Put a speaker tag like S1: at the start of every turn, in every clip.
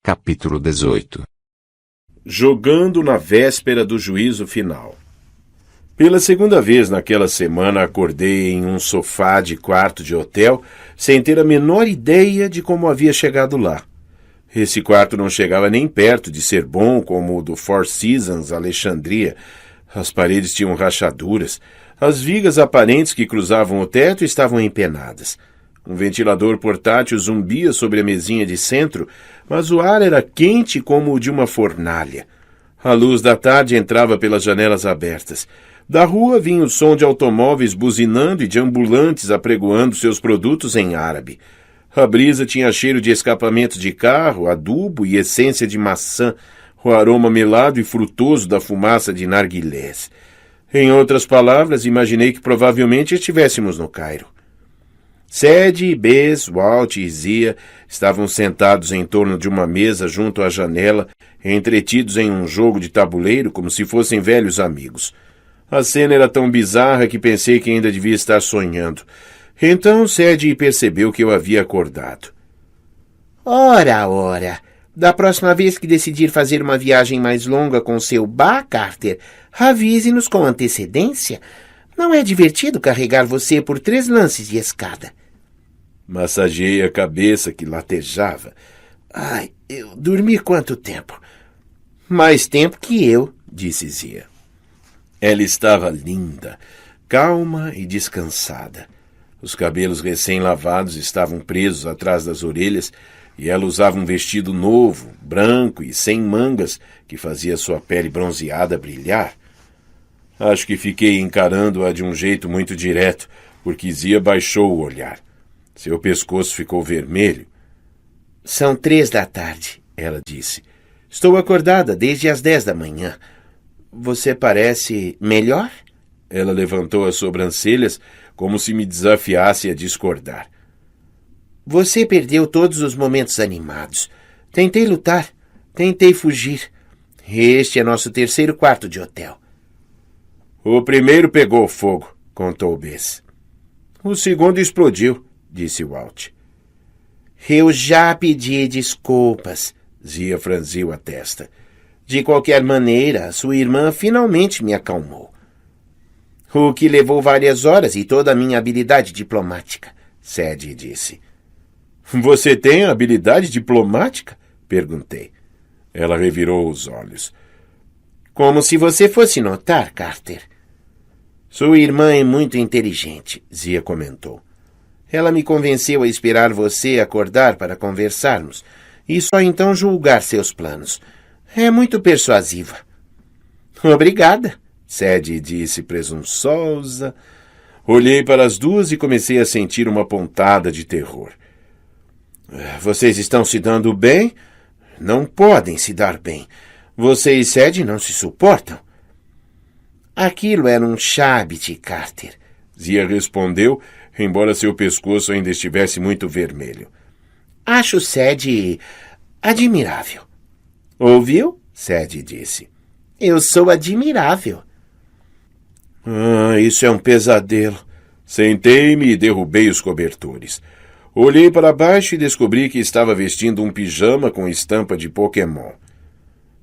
S1: Capítulo 18.
S2: Jogando na véspera do juízo final. Pela segunda vez naquela semana acordei em um sofá de quarto de hotel sem ter a menor ideia de como havia chegado lá. Esse quarto não chegava nem perto de ser bom como o do Four Seasons Alexandria. As paredes tinham rachaduras, as vigas aparentes que cruzavam o teto estavam empenadas. Um ventilador portátil zumbia sobre a mesinha de centro, mas o ar era quente como o de uma fornalha. A luz da tarde entrava pelas janelas abertas. Da rua vinha o som de automóveis buzinando e de ambulantes apregoando seus produtos em árabe. A brisa tinha cheiro de escapamento de carro, adubo e essência de maçã, o aroma melado e frutoso da fumaça de narguilés. Em outras palavras, imaginei que provavelmente estivéssemos no Cairo. Sadie, Bess, Walt e Zia estavam sentados em torno de uma mesa junto à janela, entretidos em um jogo de tabuleiro como se fossem velhos amigos. A cena era tão bizarra que pensei que ainda devia estar sonhando. Então Sadie percebeu que eu havia acordado.
S3: Ora, da próxima vez que decidir fazer uma viagem mais longa com seu Bah, Carter, avise-nos com antecedência. Não é divertido carregar você por 3 lances de escada.
S2: Massageei a cabeça que latejava.
S3: Ai, eu dormi quanto tempo?
S2: Mais tempo que eu, disse Zia. Ela estava linda, calma e descansada. Os cabelos recém-lavados estavam presos atrás das orelhas e ela usava um vestido novo, branco e sem mangas, que fazia sua pele bronzeada brilhar. Acho que fiquei encarando-a de um jeito muito direto, porque Zia baixou o olhar. Seu pescoço ficou vermelho.
S3: São 3 da tarde, ela disse. Estou acordada desde as 10 da manhã. Você parece melhor?
S2: Ela levantou as sobrancelhas como se me desafiasse a discordar.
S3: Você perdeu todos os momentos animados. Tentei lutar, tentei fugir. Este é nosso 3º quarto de hotel.
S2: O primeiro pegou fogo, contou Bess. O segundo explodiu, disse Walt.
S3: Eu já pedi desculpas,
S2: Zia franziu a testa.
S3: De qualquer maneira, sua irmã finalmente me acalmou. O que levou várias horas e toda a minha habilidade diplomática, Sadie disse.
S2: Você tem habilidade diplomática? Perguntei. Ela revirou os olhos.
S3: Como se você fosse notar, Carter. Sua irmã é muito inteligente, Zia comentou. Ela me convenceu a esperar você acordar para conversarmos e só então julgar seus planos. É muito persuasiva. Obrigada, Sadie disse presunçosa.
S2: Olhei para as duas e comecei a sentir uma pontada de terror. Vocês estão se dando bem? Não podem se dar bem. Você e Sadie não se suportam.
S3: Aquilo era um chabit, Carter,
S2: Zia respondeu, embora seu pescoço ainda estivesse muito vermelho.
S3: Acho Sadie admirável.
S2: Ouviu? Sadie disse.
S3: Eu sou admirável.
S2: Isso é um pesadelo. Sentei-me e derrubei os cobertores. Olhei para baixo e descobri que estava vestindo um pijama com estampa de Pokémon.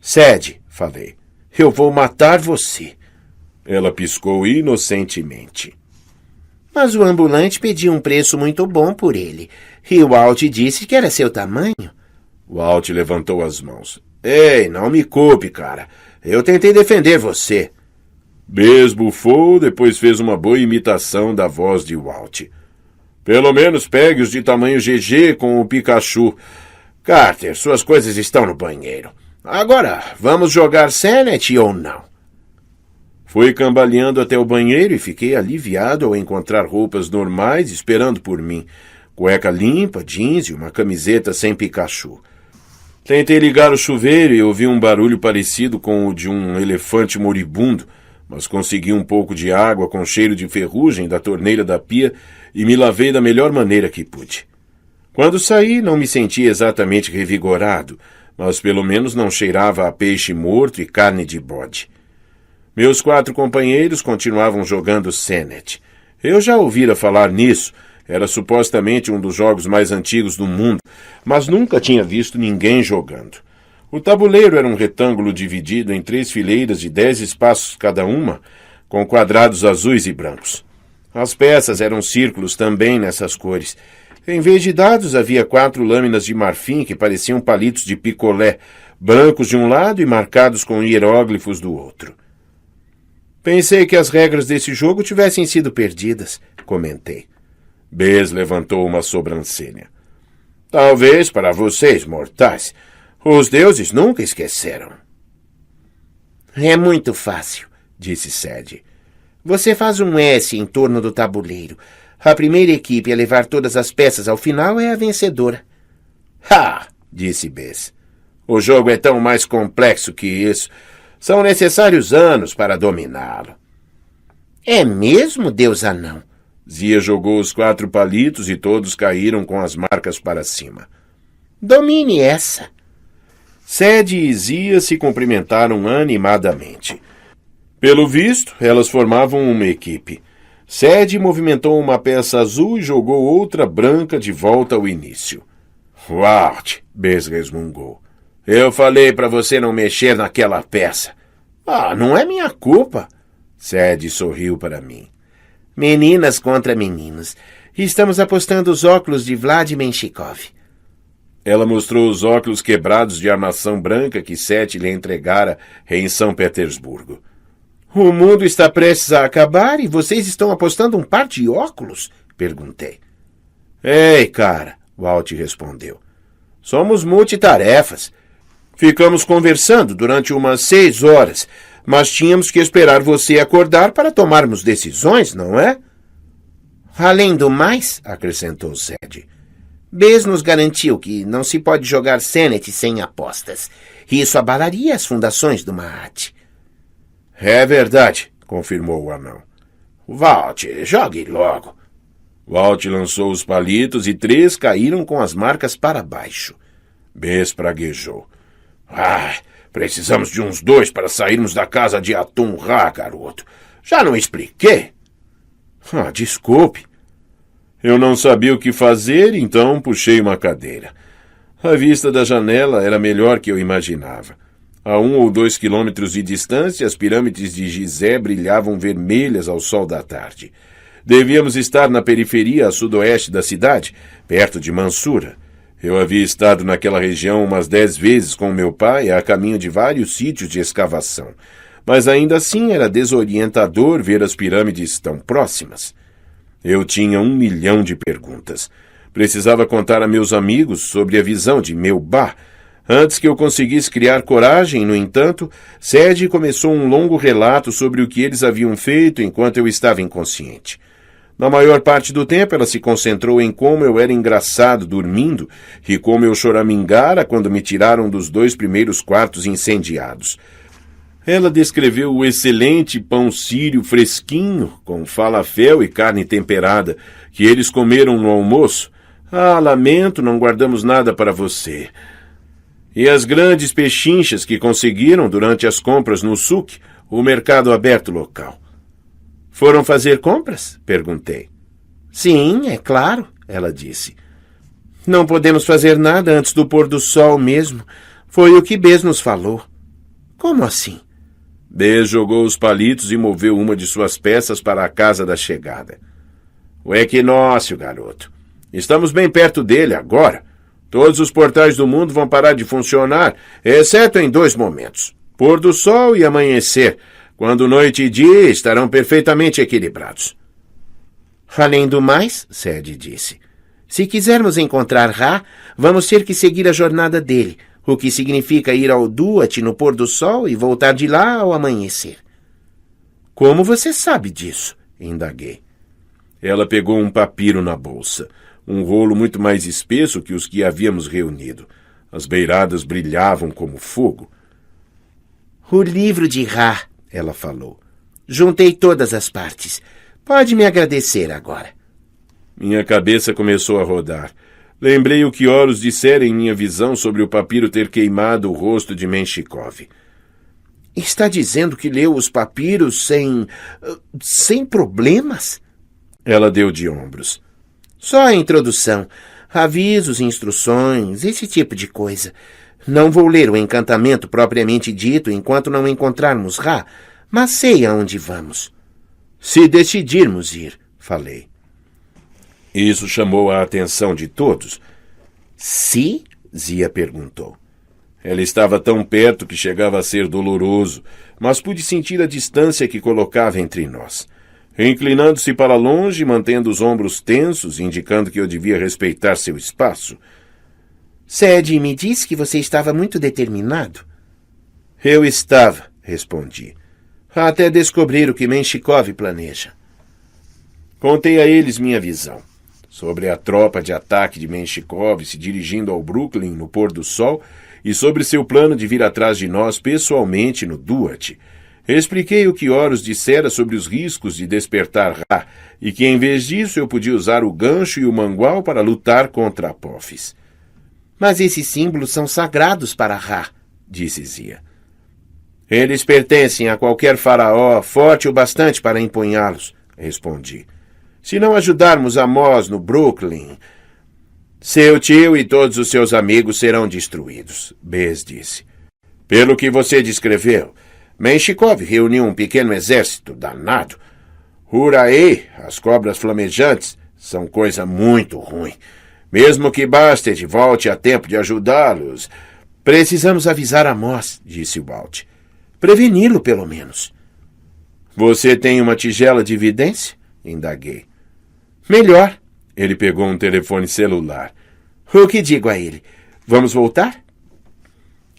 S3: Sadie, falei, eu vou matar você.
S2: Ela piscou inocentemente.
S3: Mas o ambulante pediu um preço muito bom por ele. E o Walt disse que era seu tamanho.
S2: Walt levantou as mãos. Ei, não me culpe, cara. Eu tentei defender você. Bess bufou, depois fez uma boa imitação da voz de Walt. Pelo menos pegue os de tamanho GG com o Pikachu. Carter, suas coisas estão no banheiro. Agora, vamos jogar Senet ou não? Fui cambaleando até o banheiro e fiquei aliviado ao encontrar roupas normais esperando por mim. Cueca limpa, jeans e uma camiseta sem Pikachu. Tentei ligar o chuveiro e ouvi um barulho parecido com o de um elefante moribundo, mas consegui um pouco de água com cheiro de ferrugem da torneira da pia e me lavei da melhor maneira que pude. Quando saí, não me senti exatamente revigorado, mas pelo menos não cheirava a peixe morto e carne de bode. Meus 4 companheiros continuavam jogando Senet. Eu já ouvira falar nisso, Era supostamente um dos jogos mais antigos do mundo, mas nunca tinha visto ninguém jogando. O tabuleiro era um retângulo dividido em 3 fileiras de 10 espaços cada uma, com quadrados azuis e brancos. As peças eram círculos também nessas cores. Em vez de dados, havia 4 lâminas de marfim que pareciam palitos de picolé, brancos de um lado e marcados com hieróglifos do outro. Pensei que as regras desse jogo tivessem sido perdidas, comentei. Bess levantou uma sobrancelha. Talvez para vocês, mortais. Os deuses nunca esqueceram.
S3: É muito fácil, disse Sadie. Você faz um S em torno do tabuleiro. A primeira equipe a levar todas as peças ao final é a vencedora.
S2: Ha! Disse Bess. O jogo é tão mais complexo que isso. São necessários anos para dominá-lo.
S3: É mesmo, Deus anão?
S2: Zia jogou os 4 palitos e todos caíram com as marcas para cima.
S3: Domine essa.
S2: Sadie e Zia se cumprimentaram animadamente. Pelo visto, elas formavam uma equipe. Sadie movimentou uma peça azul e jogou outra branca de volta ao início. Walt, Bess resmungou. Eu falei para você não mexer naquela peça. Não é minha culpa. Sadie sorriu para mim.
S3: Meninas contra meninos. Estamos apostando os óculos de Vlad Menshikov.
S2: Ela mostrou os óculos quebrados de armação branca que Sete lhe entregara em São Petersburgo.
S3: O mundo está prestes a acabar e vocês estão apostando um par de óculos? Perguntei.
S2: Ei, cara, Walt respondeu. Somos multitarefas. Ficamos conversando durante umas 6 horas, mas tínhamos que esperar você acordar para tomarmos decisões, não é?
S3: Além do mais, acrescentou Sadie, Bess nos garantiu que não se pode jogar Senet sem apostas. Isso abalaria as fundações do Maat.
S2: É verdade, confirmou o anão. Walt, jogue logo. Walt lançou os palitos e 3 caíram com as marcas para baixo. Bess praguejou. Precisamos de uns 2 para sairmos da casa de Atum-Ra, garoto. Já não expliquei? Desculpe. Eu não sabia o que fazer, então puxei uma cadeira. A vista da janela era melhor que eu imaginava. A 1 ou 2 quilômetros de distância, as pirâmides de Gizé brilhavam vermelhas ao sol da tarde. Devíamos estar na periferia a sudoeste da cidade, perto de Mansura. Eu havia estado naquela região umas 10 vezes com meu pai a caminho de vários sítios de escavação. Mas ainda assim era desorientador ver as pirâmides tão próximas. Eu tinha 1 milhão de perguntas. Precisava contar a meus amigos sobre a visão de Melba. Antes que eu conseguisse criar coragem, no entanto, Sadie começou um longo relato sobre o que eles haviam feito enquanto eu estava inconsciente. Na maior parte do tempo, ela se concentrou em como eu era engraçado dormindo e como eu choramingara quando me tiraram dos 2 primeiros quartos incendiados. Ela descreveu o excelente pão sírio fresquinho, com falafel e carne temperada, que eles comeram no almoço. Lamento, não guardamos nada para você. E as grandes pechinchas que conseguiram durante as compras no souk, o mercado aberto local. Foram fazer compras? Perguntei.
S3: Sim, é claro, ela disse. Não podemos fazer nada antes do pôr do sol mesmo. Foi o que Bess nos falou. Como assim?
S2: Bess jogou os palitos e moveu uma de suas peças para a casa da chegada. O equinócio, garoto. Estamos bem perto dele agora. Todos os portais do mundo vão parar de funcionar, exceto em 2 momentos. Pôr do sol e amanhecer, quando noite e dia estarão perfeitamente equilibrados.
S3: Além do mais, Sadie disse, se quisermos encontrar Ra, vamos ter que seguir a jornada dele, o que significa ir ao Duat no pôr do sol e voltar de lá ao amanhecer. Como você sabe disso? Indaguei.
S2: Ela pegou um papiro na bolsa, um rolo muito mais espesso que os que havíamos reunido. As beiradas brilhavam como fogo.
S3: O livro de Ra, ela falou. Juntei todas as partes. Pode me agradecer agora.
S2: Minha cabeça começou a rodar. Lembrei o que Horus dissera em minha visão sobre o papiro ter queimado o rosto de Menshikov.
S3: Está dizendo que leu os papiros sem problemas?
S2: Ela deu de ombros.
S3: Só a introdução. Avisos, instruções, esse tipo de coisa. Não vou ler o encantamento propriamente dito enquanto não encontrarmos Ra, mas sei aonde vamos. Se decidirmos ir, falei.
S2: Isso chamou a atenção de todos.
S3: Se? Zia perguntou.
S2: Ela estava tão perto que chegava a ser doloroso, mas pude sentir a distância que colocava entre nós. Inclinando-se para longe, mantendo os ombros tensos, indicando que eu devia respeitar seu espaço.
S3: Sede me disse que você estava muito determinado.
S2: Eu estava, respondi, até descobrir o que Menshikov planeja. Contei a eles minha visão sobre a tropa de ataque de Menshikov se dirigindo ao Brooklyn no pôr do sol e sobre seu plano de vir atrás de nós pessoalmente no Duat. Expliquei o que Horus dissera sobre os riscos de despertar Ra e que, em vez disso, eu podia usar o gancho e o mangual para lutar contra Apophis.
S3: Mas esses símbolos são sagrados para Ra,
S2: disse Zia. Eles pertencem a qualquer faraó forte o bastante para empunhá-los, respondi. Se não ajudarmos Amós no Brooklyn, seu tio e todos os seus amigos serão destruídos, Bes disse. Pelo que você descreveu, Menshikov reuniu um pequeno exército danado. Huraê, as cobras flamejantes, são coisa muito ruim. Mesmo que Bastet volte a tempo de ajudá-los, precisamos avisar Amós, disse Walt. Preveni-lo, pelo menos. Você tem uma tigela de evidência? Indaguei. Melhor. Ele pegou um telefone celular. O que digo a ele? Vamos voltar?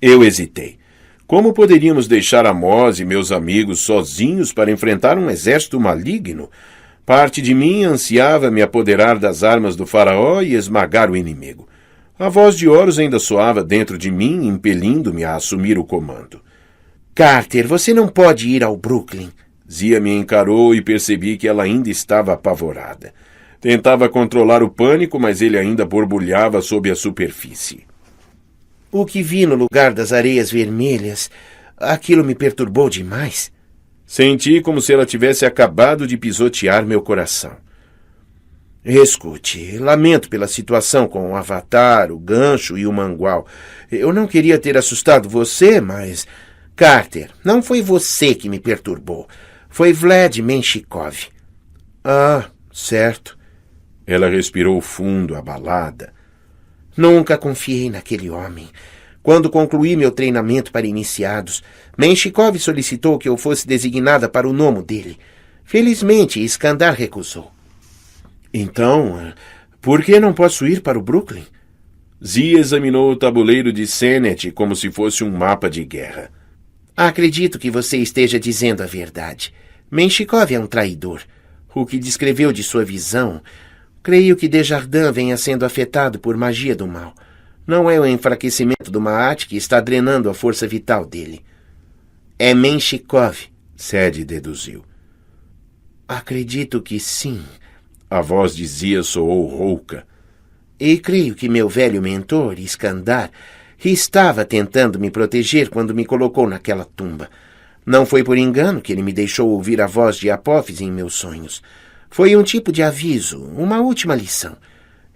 S2: Eu hesitei. Como poderíamos deixar Amós e meus amigos sozinhos para enfrentar um exército maligno? Parte de mim ansiava me apoderar das armas do faraó e esmagar o inimigo. A voz de Horus ainda soava dentro de mim, impelindo-me a assumir o comando.
S3: Carter, você não pode ir ao Brooklyn.
S2: Zia me encarou e percebi que ela ainda estava apavorada. Tentava controlar o pânico, mas ele ainda borbulhava sob a superfície.
S3: O que vi no lugar das areias vermelhas, aquilo me perturbou demais.
S2: Senti como se ela tivesse acabado de pisotear meu coração.
S3: Escute, lamento pela situação com o Avatar, o gancho e o mangual. Eu não queria ter assustado você, mas... Carter, não foi você que me perturbou. Foi Vlad Menshikov.
S2: Ah, certo. Ela respirou fundo, abalada.
S3: Nunca confiei naquele homem. Quando concluí meu treinamento para iniciados, Menshikov solicitou que eu fosse designada para o nomo dele. Felizmente, Iskandar recusou.
S2: Então, por que não posso ir para o Brooklyn? Zia examinou o tabuleiro de Senet como se fosse um mapa de guerra.
S3: Acredito que você esteja dizendo a verdade. Menshikov é um traidor. O que descreveu de sua visão... Creio que Desjardins venha sendo afetado por magia do mal. Não é o enfraquecimento do Maat que está drenando a força vital dele. É Menshikov,
S2: Sede deduziu.
S3: Acredito que sim.
S2: A voz de Zia soou rouca.
S3: E creio que meu velho mentor, Iskandar, estava tentando me proteger quando me colocou naquela tumba. Não foi por engano que ele me deixou ouvir a voz de Apophis em meus sonhos. Foi um tipo de aviso, uma última lição.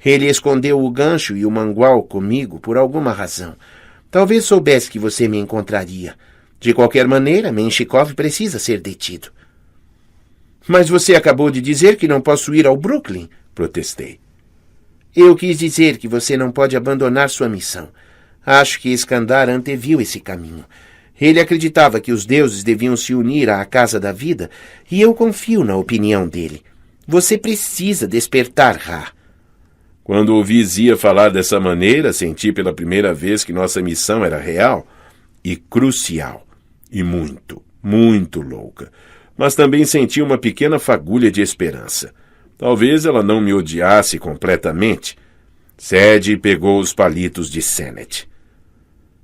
S3: Ele escondeu o gancho e o mangual comigo por alguma razão. Talvez soubesse que você me encontraria. De qualquer maneira, Menshikov precisa ser detido.
S2: Mas você acabou de dizer que não posso ir ao Brooklyn, protestei.
S3: Eu quis dizer que você não pode abandonar sua missão. Acho que Iskandar anteviu esse caminho. Ele acreditava que os deuses deviam se unir à Casa da Vida e eu confio na opinião dele. Você precisa despertar Ra.
S2: Quando ouvi Zia falar dessa maneira, senti pela primeira vez que nossa missão era real e crucial. E muito, muito louca. Mas também senti uma pequena fagulha de esperança. Talvez ela não me odiasse completamente. Sede pegou os palitos de Senet.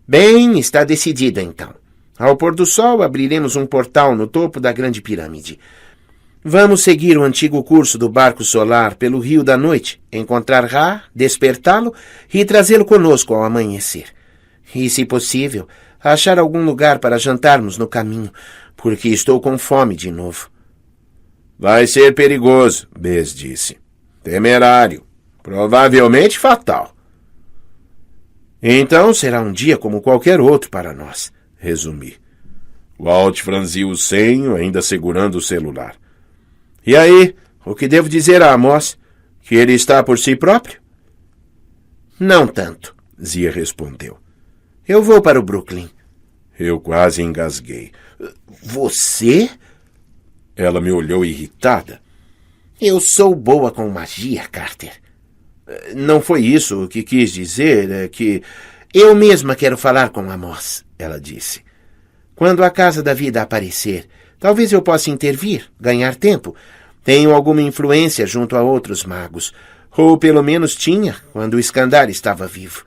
S3: Bem, está decidido então. Ao pôr do sol, abriremos um portal no topo da Grande Pirâmide. Vamos seguir o antigo curso do barco solar pelo Rio da Noite, encontrar Ra, despertá-lo e trazê-lo conosco ao amanhecer. E, se possível, achar algum lugar para jantarmos no caminho, porque estou com fome de novo.
S2: Vai ser perigoso, Bes disse. Temerário. Provavelmente fatal. Então será um dia como qualquer outro para nós, resumi. Walt franziu o senho, ainda segurando o celular. E aí, o que devo dizer a Amos? Que ele está por si próprio?
S3: Não tanto, Zia respondeu. Eu vou para o Brooklyn.
S2: Eu quase engasguei.
S3: Você?
S2: Ela me olhou irritada.
S3: Eu sou boa com magia, Carter. Não foi isso o que quis dizer, é que... Eu mesma quero falar com Amos, ela disse. Quando a Casa da Vida aparecer, talvez eu possa intervir, ganhar tempo. Tenho alguma influência junto a outros magos. Ou pelo menos tinha, quando o Skandar estava vivo.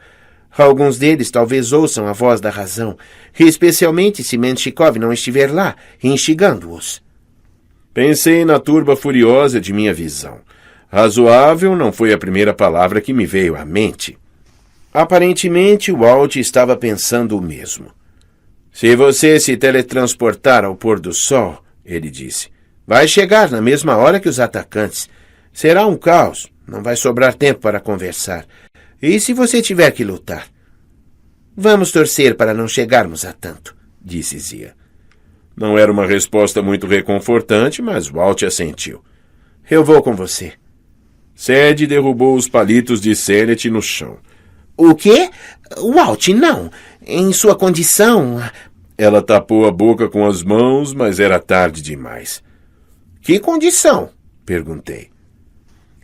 S3: Alguns deles talvez ouçam a voz da razão, especialmente se Menshikov não estiver lá, instigando-os.
S2: Pensei na turba furiosa de minha visão. Razoável não foi a primeira palavra que me veio à mente. Aparentemente, Walt estava pensando o mesmo. Se você se teletransportar ao pôr do sol, ele disse, vai chegar na mesma hora que os atacantes. Será um caos, não vai sobrar tempo para conversar. E se você tiver que lutar? Vamos torcer para não chegarmos a tanto, disse Zia. Não era uma resposta muito reconfortante, mas Walt assentiu. Eu vou com você. Sadie derrubou os palitos de Sennett no chão.
S3: O quê? Walt, não. Em sua condição...
S2: Ela tapou a boca com as mãos, mas era tarde demais.
S3: Que condição?
S2: Perguntei.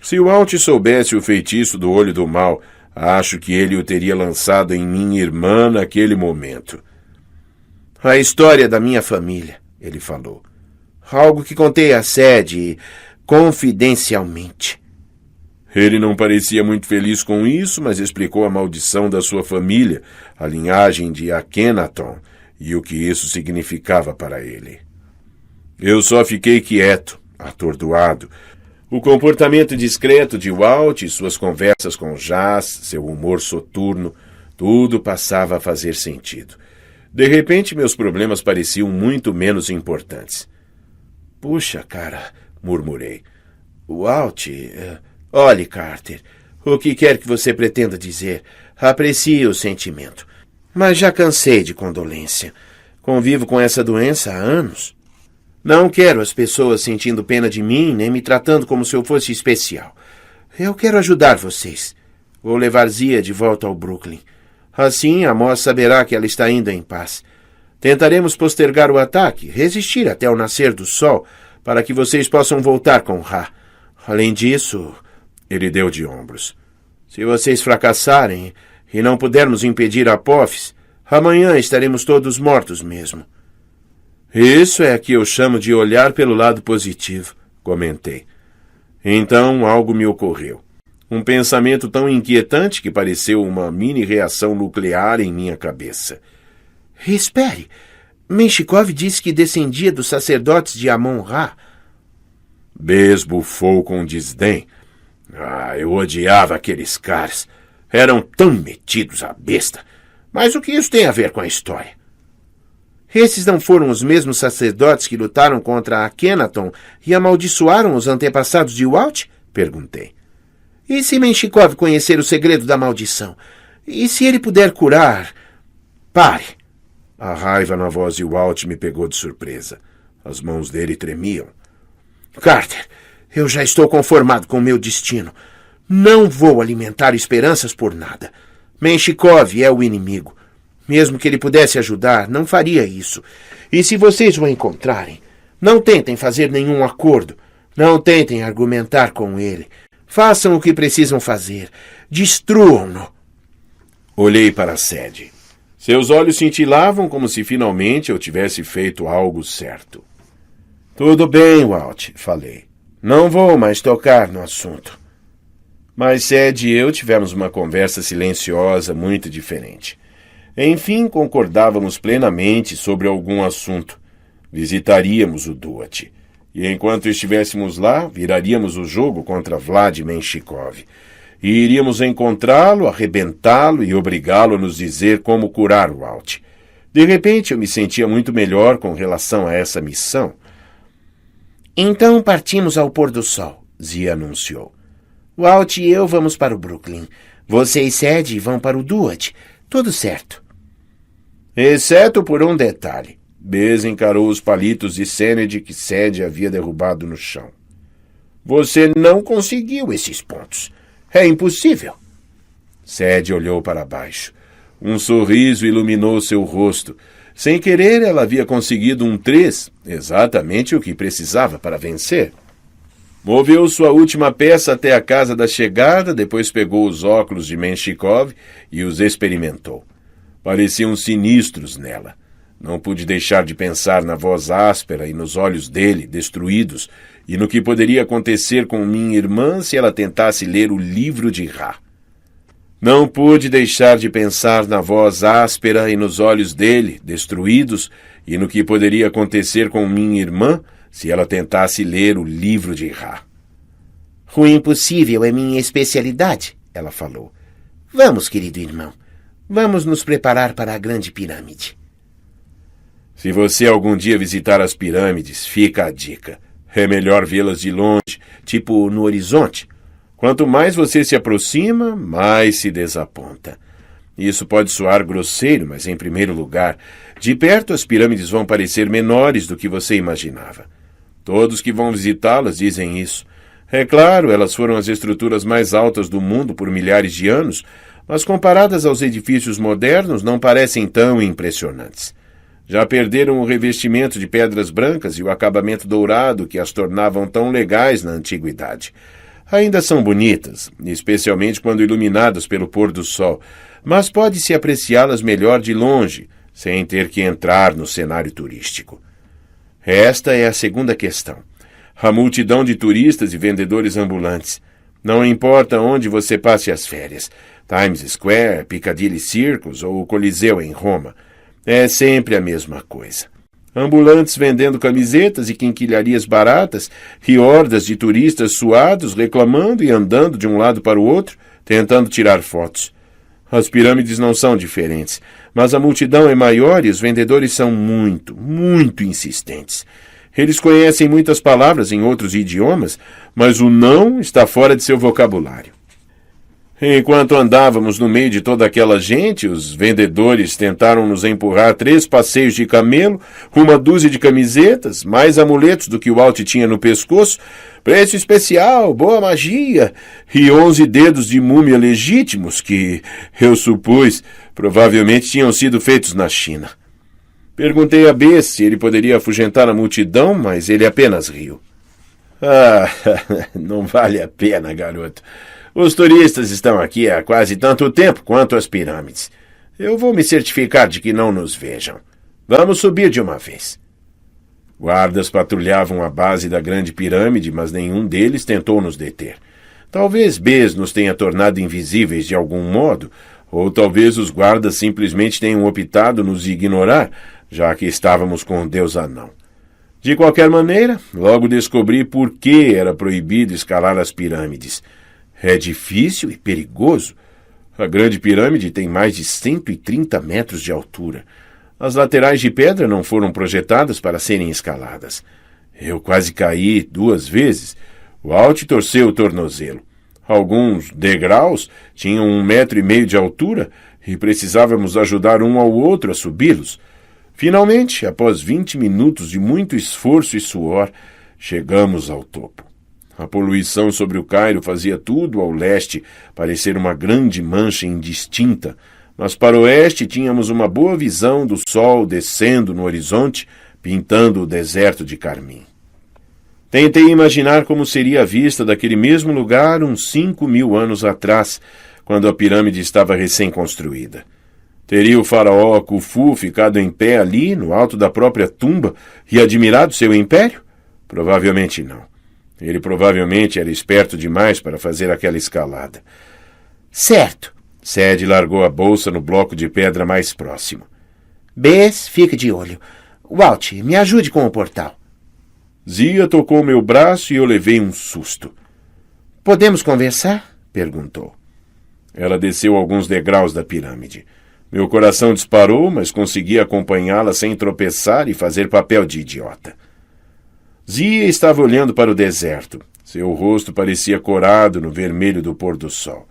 S2: Se Walt soubesse o feitiço do olho do mal, acho que ele o teria lançado em minha irmã naquele momento. A história da minha família, ele falou. Algo que contei a Sadie confidencialmente. Ele não parecia muito feliz com isso, mas explicou a maldição da sua família, a linhagem de Akhenaton, e o que isso significava para ele. Eu só fiquei quieto, atordoado. O comportamento discreto de Walt, suas conversas com Jas, seu humor soturno, tudo passava a fazer sentido. De repente, meus problemas pareciam muito menos importantes. Puxa, cara, murmurei. Walt... Olhe, Carter, o que quer que você pretenda dizer, aprecio o sentimento. Mas já cansei de condolência. Convivo com essa doença há anos. Não quero as pessoas sentindo pena de mim, nem me tratando como se eu fosse especial. Eu quero ajudar vocês. Vou levar Zia de volta ao Brooklyn. Assim, Amos saberá que ela está indo em paz. Tentaremos postergar o ataque, resistir até o nascer do sol, para que vocês possam voltar com Ra. Além disso... Ele deu de ombros. Se vocês fracassarem e não pudermos impedir a Apophis, amanhã estaremos todos mortos mesmo. Isso é que eu chamo de olhar pelo lado positivo, comentei. Então algo me ocorreu. Um pensamento tão inquietante que pareceu uma mini-reação nuclear em minha cabeça. Espere! Menshikov disse que descendia dos sacerdotes de Amon-Ra. Bes bufou com desdém. Eu odiava aqueles caras. Eram tão metidos à besta. Mas o que isso tem a ver com a história? Esses não foram os mesmos sacerdotes que lutaram contra Akhenaton e amaldiçoaram os antepassados de Walt? Perguntei. E se Menshikov conhecer o segredo da maldição? E se ele puder curar... Pare! A raiva na voz de Walt me pegou de surpresa. As mãos dele tremiam. Carter... Eu já estou conformado com o meu destino. Não vou alimentar esperanças por nada. Menshikov é o inimigo. Mesmo que ele pudesse ajudar, não faria isso. E se vocês o encontrarem, não tentem fazer nenhum acordo. Não tentem argumentar com ele. Façam o que precisam fazer. Destruam-no. Olhei para Sadie. Seus olhos cintilavam como se finalmente eu tivesse feito algo certo. Tudo bem, Walt, falei. Não vou mais tocar no assunto. Mas Sadie e eu tivemos uma conversa silenciosa muito diferente. Enfim, concordávamos plenamente sobre algum assunto. Visitaríamos o Duat. E enquanto estivéssemos lá, viraríamos o jogo contra Vlad Menshikov. E iríamos encontrá-lo, arrebentá-lo e obrigá-lo a nos dizer como curar o Walt. De repente, eu me sentia muito melhor com relação a essa missão. Então partimos ao pôr do sol, Zia anunciou.
S3: Walt e eu vamos para o Brooklyn. Você e Sadie vão para o Duat. Tudo certo.
S2: Exceto por um detalhe. Bess encarou os palitos de Sennedy que Sadie havia derrubado no chão. Você não conseguiu esses pontos. É impossível. Sadie olhou para baixo. Um sorriso iluminou seu rosto. Sem querer, ela havia conseguido um 3, exatamente o que precisava para vencer. Moveu sua última peça até a casa da chegada, depois pegou os óculos de Menshikov e os experimentou. Pareciam sinistros nela. Não pude deixar de pensar na voz áspera e nos olhos dele, destruídos, e no que poderia acontecer com minha irmã se ela tentasse ler o livro de Ra. Não pude deixar de pensar na voz áspera e nos olhos dele, destruídos, e no que poderia acontecer com minha irmã se ela tentasse ler o livro de Ra.
S3: O impossível é minha especialidade, ela falou. Vamos, querido irmão. Vamos nos preparar para a Grande Pirâmide.
S2: Se você algum dia visitar as pirâmides, fica a dica. É melhor vê-las de longe, tipo no horizonte. Quanto mais você se aproxima, mais se desaponta. Isso pode soar grosseiro, mas em primeiro lugar, de perto as pirâmides vão parecer menores do que você imaginava. Todos que vão visitá-las dizem isso. É claro, elas foram as estruturas mais altas do mundo por milhares de anos, mas comparadas aos edifícios modernos não parecem tão impressionantes. Já perderam o revestimento de pedras brancas e o acabamento dourado que as tornavam tão legais na antiguidade. Ainda são bonitas, especialmente quando iluminadas pelo pôr do sol, mas pode-se apreciá-las melhor de longe, sem ter que entrar no cenário turístico. Esta é a segunda questão. A multidão de turistas e vendedores ambulantes. Não importa onde você passe as férias, Times Square, Piccadilly Circus ou o Coliseu em Roma, é sempre a mesma coisa. Ambulantes vendendo camisetas e quinquilharias baratas e hordas de turistas suados reclamando e andando de um lado para o outro, tentando tirar fotos. As pirâmides não são diferentes, mas a multidão é maior e os vendedores são muito, muito insistentes. Eles conhecem muitas palavras em outros idiomas, mas o não está fora de seu vocabulário. Enquanto andávamos no meio de toda aquela gente, os vendedores tentaram nos empurrar 3 passeios de camelo, 1 dúzia de camisetas, mais amuletos do que o Walt tinha no pescoço, preço especial, boa magia, e 11 dedos de múmia legítimos que, eu supus, provavelmente tinham sido feitos na China. Perguntei a Bess se ele poderia afugentar a multidão, mas ele apenas riu. Ah, não vale a pena, garoto. Os turistas estão aqui há quase tanto tempo quanto as pirâmides. Eu vou me certificar de que não nos vejam. Vamos subir de uma vez. Guardas patrulhavam a base da Grande Pirâmide, mas nenhum deles tentou nos deter. Talvez Bess nos tenha tornado invisíveis de algum modo, ou talvez os guardas simplesmente tenham optado nos ignorar, já que estávamos com o Deus Anão. De qualquer maneira, logo descobri por que era proibido escalar as pirâmides. É difícil e perigoso. A Grande Pirâmide tem mais de 130 metros de altura. As laterais de pedra não foram projetadas para serem escaladas. Eu quase caí 2 vezes. O Walt torceu o tornozelo. Alguns degraus tinham 1,5 metro de altura e precisávamos ajudar um ao outro a subi-los. Finalmente, após 20 minutos de muito esforço e suor, chegamos ao topo. A poluição sobre o Cairo fazia tudo ao leste parecer uma grande mancha indistinta, mas para o oeste tínhamos uma boa visão do sol descendo no horizonte, pintando o deserto de carmim. Tentei imaginar como seria a vista daquele mesmo lugar uns 5.000 anos atrás, quando a pirâmide estava recém-construída. Teria o faraó Khufu ficado em pé ali, no alto da própria tumba, e admirado seu império? Provavelmente não. Ele provavelmente era esperto demais para fazer aquela escalada.
S3: Certo.
S2: Sadie largou a bolsa no bloco de pedra mais próximo.
S3: Bess, fica de olho. Walt, me ajude com o portal.
S2: Zia tocou meu braço e eu levei um susto.
S3: Podemos conversar? Perguntou.
S2: Ela desceu alguns degraus da pirâmide. Meu coração disparou, mas consegui acompanhá-la sem tropeçar e fazer papel de idiota. Zia estava olhando para o deserto. Seu rosto parecia corado no vermelho do pôr do sol.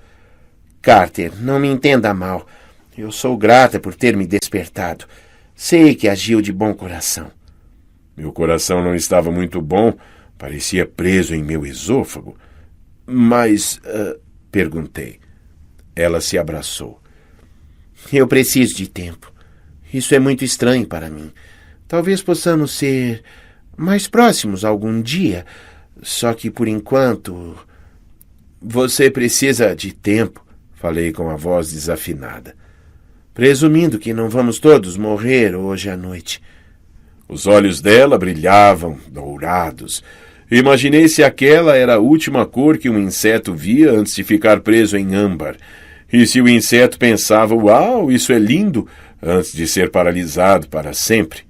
S3: Carter, não me entenda mal. Eu sou grata por ter me despertado. Sei que agiu de bom coração.
S2: Meu coração não estava muito bom, parecia preso em meu esôfago. Mas, perguntei. Ela se abraçou.
S3: Eu preciso de tempo. Isso é muito estranho para mim. Talvez possamos ser mais próximos algum dia, só que por enquanto...
S2: Você precisa de tempo, falei com a voz desafinada.
S3: Presumindo que não vamos todos morrer hoje à noite.
S2: Os olhos dela brilhavam, dourados. Imaginei se aquela era a última cor que um inseto via antes de ficar preso em âmbar. E se o inseto pensava, uau, isso é lindo, antes de ser paralisado para sempre.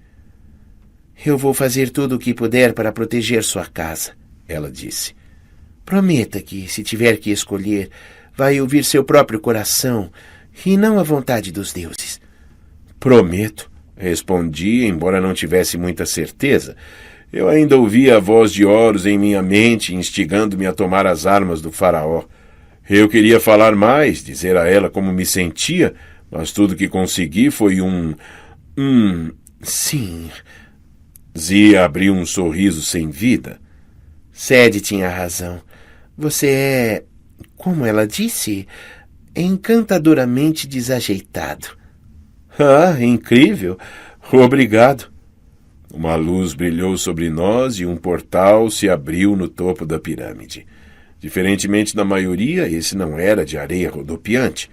S3: Eu vou fazer tudo o que puder para proteger sua casa, ela disse. Prometa que, se tiver que escolher, vai ouvir seu próprio coração e não a vontade dos deuses.
S2: Prometo, respondi, embora não tivesse muita certeza. Eu ainda ouvia a voz de Horus em minha mente, instigando-me a tomar as armas do faraó. Eu queria falar mais, dizer a ela como me sentia, mas tudo que consegui foi
S3: sim.
S2: Zia abriu um sorriso sem vida.
S3: Sadie tinha razão. Você é, como ela disse, encantadoramente desajeitado.
S2: Ah, incrível! Obrigado. Uma luz brilhou sobre nós e um portal se abriu no topo da pirâmide. Diferentemente da maioria, esse não era de areia rodopiante.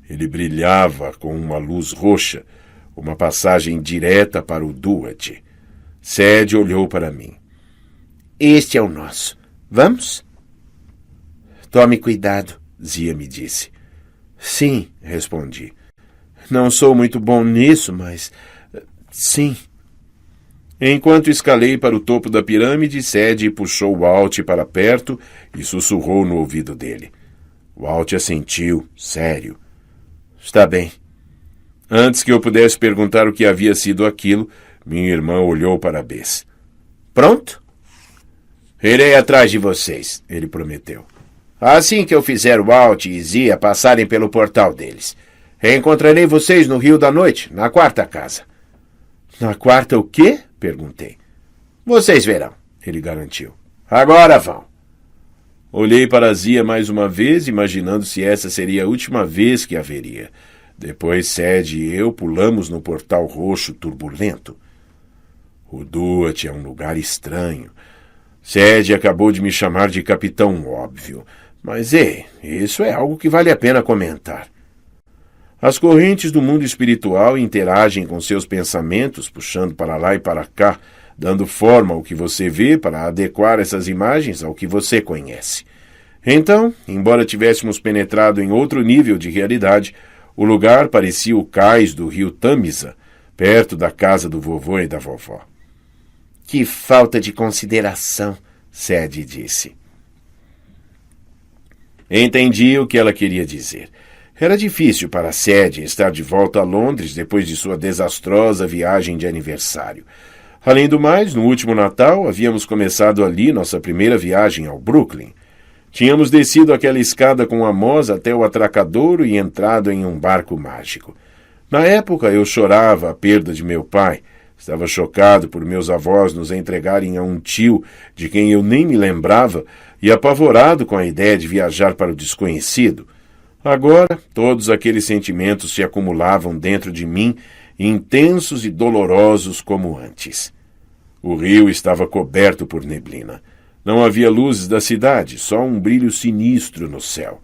S2: Ele brilhava com uma luz roxa, uma passagem direta para o Duat. Sadie olhou para mim.
S3: Este é o nosso. Vamos? Tome cuidado, Zia me disse.
S2: Sim, respondi. Não sou muito bom nisso, mas... sim. Enquanto escalei para o topo da pirâmide, Sadie puxou Walt para perto e sussurrou no ouvido dele. Walt assentiu, sério. Está bem. Antes que eu pudesse perguntar o que havia sido aquilo, minha irmã olhou para Bess. Pronto? Irei atrás de vocês, ele prometeu. Assim que eu fizer Walt e Zia passarem pelo portal deles. Reencontrarei vocês no Rio da Noite, na quarta casa. Na quarta o quê? Perguntei. Vocês verão, ele garantiu. Agora vão. Olhei para Zia mais uma vez, imaginando se essa seria a última vez que a veria. Depois Sadie e eu pulamos no portal roxo turbulento. O Duat é um lugar estranho. Sadie acabou de me chamar de capitão óbvio. Mas, isso é algo que vale a pena comentar. As correntes do mundo espiritual interagem com seus pensamentos, puxando para lá e para cá, dando forma ao que você vê para adequar essas imagens ao que você conhece. Então, embora tivéssemos penetrado em outro nível de realidade, o lugar parecia o cais do rio Tamisa, perto da casa do vovô e da vovó.
S3: Que falta de consideração, Sadie disse.
S2: Entendi o que ela queria dizer. Era difícil para Sadie estar de volta a Londres depois de sua desastrosa viagem de aniversário. Além do mais, no último Natal, havíamos começado ali nossa primeira viagem ao Brooklyn. Tínhamos descido aquela escada com Amos até o Atracadouro e entrado em um barco mágico. Na época, eu chorava a perda de meu pai. Estava chocado por meus avós nos entregarem a um tio de quem eu nem me lembrava e apavorado com a ideia de viajar para o desconhecido. Agora, todos aqueles sentimentos se acumulavam dentro de mim, intensos e dolorosos como antes. O rio estava coberto por neblina. Não havia luzes da cidade, só um brilho sinistro no céu.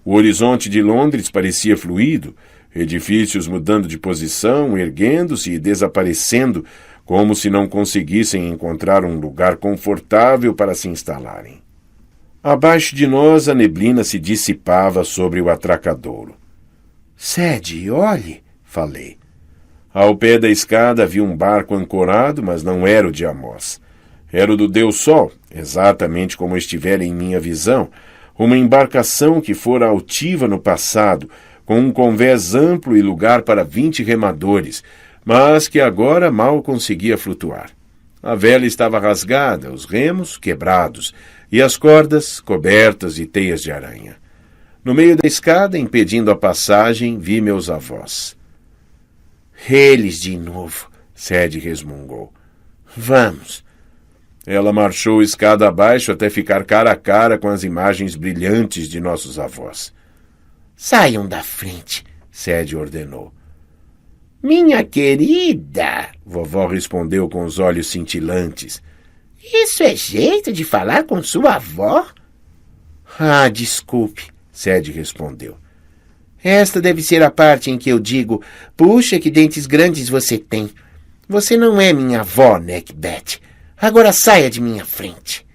S2: O horizonte de Londres parecia fluido, edifícios mudando de posição, erguendo-se e desaparecendo, como se não conseguissem encontrar um lugar confortável para se instalarem. Abaixo de nós, a neblina se dissipava sobre o Atracadouro.
S3: Sadie, olhe, falei.
S2: Ao pé da escada havia um barco ancorado, mas não era o de Amos. Era o do Deus Sol, exatamente como estivera em minha visão, uma embarcação que fora altiva no passado, com um convés amplo e lugar para 20 remadores, mas que agora mal conseguia flutuar. A vela estava rasgada, os remos quebrados, e as cordas cobertas de teias de aranha. No meio da escada, impedindo a passagem, vi meus avós.
S3: Eles de novo, Sadie resmungou. Vamos.
S2: Ela marchou escada abaixo até ficar cara a cara com as imagens brilhantes de nossos avós.
S3: Saiam da frente, Sadie ordenou.
S1: Minha querida,
S2: vovó respondeu com os olhos cintilantes.
S1: Isso é jeito de falar com sua avó?
S3: Ah, desculpe, Sadie respondeu. Esta deve ser a parte em que eu digo, puxa, que dentes grandes você tem. Você não é minha avó, Neckbet. Agora saia de minha frente.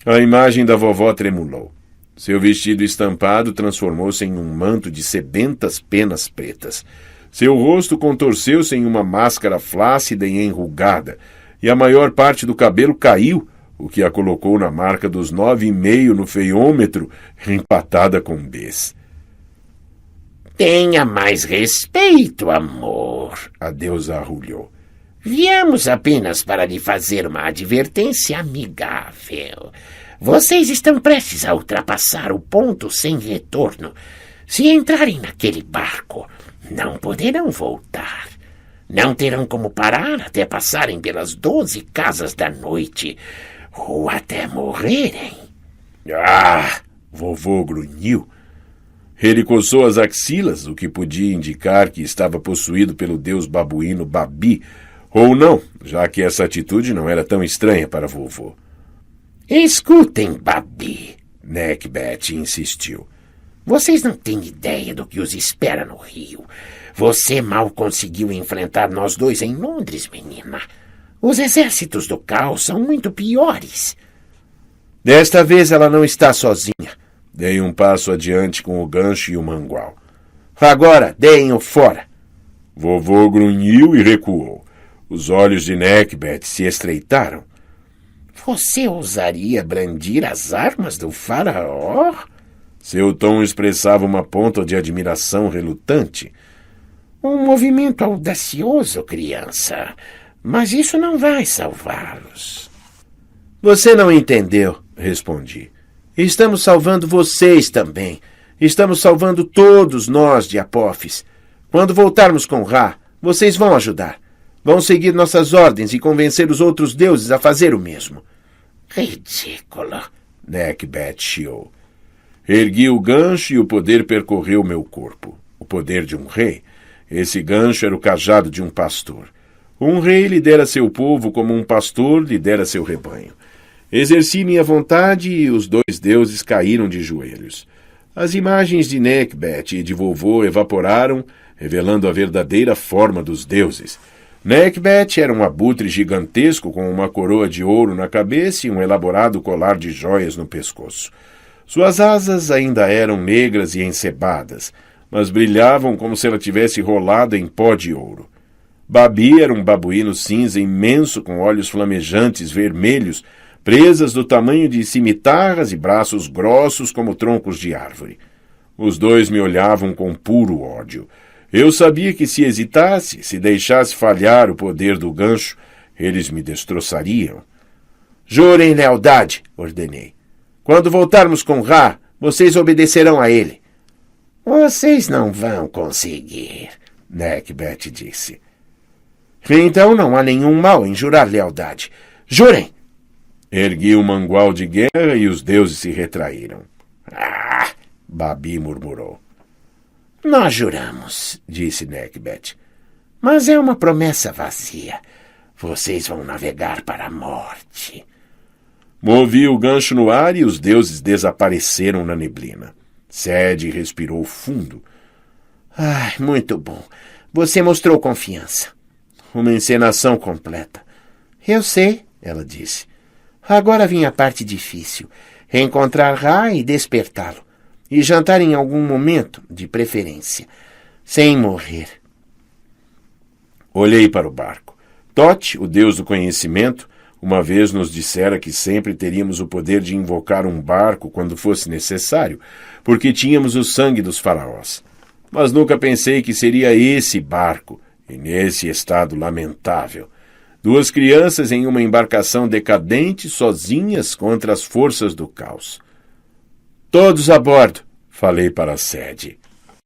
S2: A imagem da vovó tremulou. Seu vestido estampado transformou-se em um manto de sebentas penas pretas. Seu rosto contorceu-se em uma máscara flácida e enrugada, e a maior parte do cabelo caiu, o que a colocou na marca dos 9,5 no feiômetro, empatada com Bs.
S1: Tenha mais respeito, amor,
S2: a deusa arrulhou.
S1: Viemos apenas para lhe fazer uma advertência amigável. Vocês estão prestes a ultrapassar o ponto sem retorno. Se entrarem naquele barco, não poderão voltar. Não terão como parar até passarem pelas 12 casas da noite, ou até morrerem.
S2: Ah! Vovô grunhiu. Ele coçou as axilas, o que podia indicar que estava possuído pelo deus babuíno Babi, ou não, já que essa atitude não era tão estranha para vovô.
S1: Escutem, Babi,
S2: Neckbet insistiu.
S1: Vocês não têm ideia do que os espera no Rio. Você mal conseguiu enfrentar nós dois em Londres, menina. Os exércitos do caos são muito piores.
S3: Desta vez ela não está sozinha.
S2: Dei um passo adiante com o gancho e o mangual.
S3: Agora, deem-o fora.
S2: Vovô grunhiu e recuou. Os olhos de Neckbet se estreitaram.
S1: Você ousaria brandir as armas do faraó?
S2: Seu tom expressava uma ponta de admiração relutante.
S1: Um movimento audacioso, criança. Mas isso não vai salvá-los.
S3: Você não entendeu, respondi. Estamos salvando vocês também. Estamos salvando todos nós de Apophis. Quando voltarmos com Ra, vocês vão ajudar. Vão seguir nossas ordens e convencer os outros deuses a fazer o mesmo.
S1: Ridículo,
S2: Neckbet chiou. Ergui o gancho e o poder percorreu meu corpo. O poder de um rei. Esse gancho era o cajado de um pastor. Um rei lidera seu povo como um pastor lidera seu rebanho. Exerci minha vontade e os dois deuses caíram de joelhos. As imagens de Neckbet e de vovô evaporaram, revelando a verdadeira forma dos deuses. Neckbet era um abutre gigantesco com uma coroa de ouro na cabeça e um elaborado colar de joias no pescoço. Suas asas ainda eram negras e encebadas, mas brilhavam como se ela tivesse rolado em pó de ouro. Babi era um babuíno cinza imenso com olhos flamejantes vermelhos, presas do tamanho de cimitarras e braços grossos como troncos de árvore. Os dois me olhavam com puro ódio. Eu sabia que se hesitasse, se deixasse falhar o poder do gancho, eles me destroçariam.
S3: Jurem lealdade, ordenei. Quando voltarmos com Ra, vocês obedecerão a ele.
S1: Vocês não vão conseguir,
S3: Neckbet disse. Então não há nenhum mal em jurar lealdade. Jurem!
S2: Ergui o mangual de guerra e os deuses se retraíram. Ah! Babi murmurou.
S1: Nós juramos, disse Neckbet. Mas é uma promessa vazia. Vocês vão navegar para a morte.
S2: Movi o gancho no ar e os deuses desapareceram na neblina. Sadie respirou fundo.
S3: Ai, muito bom. Você mostrou confiança. Uma encenação completa. Eu sei, ela disse. Agora vem a parte difícil. Reencontrar Ra e despertá-lo. E jantar em algum momento, de preferência. Sem morrer.
S2: Olhei para o barco. Thoth, o deus do conhecimento, uma vez nos dissera que sempre teríamos o poder de invocar um barco quando fosse necessário, porque tínhamos o sangue dos faraós. Mas nunca pensei que seria esse barco, e nesse estado lamentável. 2 crianças em uma embarcação decadente, sozinhas contra as forças do caos. Todos a bordo, falei para a sede.